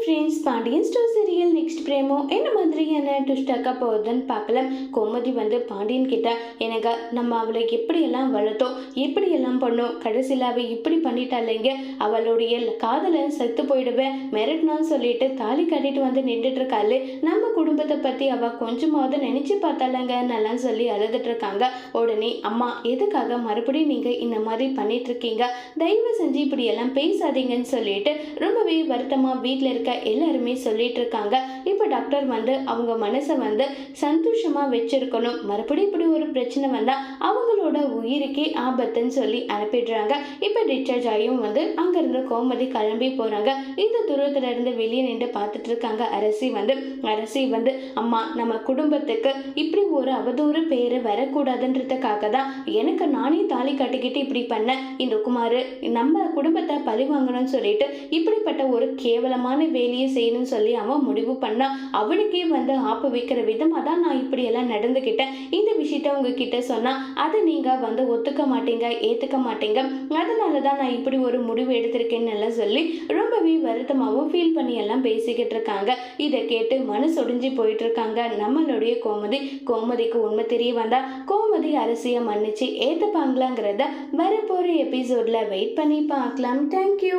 Friends, Pandian store serial next promo என்ன மாதிரியான ட்விஸ்டாக்கா போகுதுன்னு பார்க்கலாம். கோமதி வந்து பாண்டியன் கிட்ட, எனக்கு நம்ம அவளை எப்படியெல்லாம் வளர்த்தோம், எப்படியெல்லாம் பண்ணோம், கடைசியில் அவள் இப்படி பண்ணிட்டாலேங்க, அவளுடைய காதலை செத்து போயிடுவேன் மிரட்டினான்னு சொல்லிட்டு தாலி கட்டிட்டு வந்து நின்றுட்டு இருக்காளு, நம்ம குடும்பத்தை பற்றி அவள் கொஞ்சமாவது நினச்சி பார்த்தாலங்க நல்லா சொல்லி அழுதுட்டு இருக்காங்க. உடனே அம்மா எதுக்காக மறுபடியும் நீங்கள் இந்த மாதிரி பண்ணிட்டு இருக்கீங்க, தயவு செஞ்சு இப்படி எல்லாம் பேசாதீங்கன்னு சொல்லிட்டு ரொம்பவே வருத்தமாக வீட்டில் இருக்க எல்லாருமே சொல்லிட்டு இருக்காங்க. இப்போ டாக்டர் வந்து அவங்க மனசை வந்து சந்தோஷமாக வச்சிருக்கணும், மறுபடியும் இப்படி ஒரு பிரச்சனை வந்தால் அவங்களோட உயிருக்கே ஆபத்துன்னு சொல்லி அனுப்பிடுறாங்க. இப்போ டிஸ்சார்ஜ் ஆகியும் வந்து அங்கேருந்து கோமதி கிளம்பி போகிறாங்க. இந்த தூரத்துல இருந்து வெளியே நின்று பார்த்துட்டு இருக்காங்க அரசி வந்து அம்மா, நம்ம குடும்பத்துக்கு இப்படி ஒரு அவதூறு பேர் வரக்கூடாதுன்றதுக்காக தான் எனக்கு நானே தாலி கட்டிக்கிட்டு இப்படி பண்ண இந்த குமார் நம்ம குடும்பத்தை பழி வாங்கணும்னு சொல்லிட்டு இப்படிப்பட்ட ஒரு கேவலமான வேலையை செய்யணும்னு சொல்லி அவன் முடிவு பண்ணா. அவனுக்கே வந்து ஆப்பு வைக்கிற விதமாக தான் நான் இப்படியெல்லாம் நடந்துக்கிட்டேன். இந்த விஷயத்த உங்ககிட்ட சொன்னால் அதை நீங்கள் வந்து ஒத்துக்க மாட்டீங்க, ஏற்றுக்க மாட்டீங்க, அதனால தான் நான் இப்படி ஒரு முடிவு எடுத்திருக்கேன்னு எல்லாம் சொல்லி ரொம்பவே வருத்தமாகவும் ஃபீல் பண்ணி எல்லாம் பேசிக்கிட்டு இருக்காங்க. இதை கேட்டு மனசொடிஞ்சு போயிட்டு இருக்காங்க நம்மளுடைய கோமதிக்கு உண்மை தெரிய வந்தா கோமதி அரசியை மன்னிச்சு ஏற்றுப்பாங்களாங்கிறத வரப்போகிற எபிசோடில் வெயிட் பண்ணி பார்க்கலாம். தேங்க்யூ.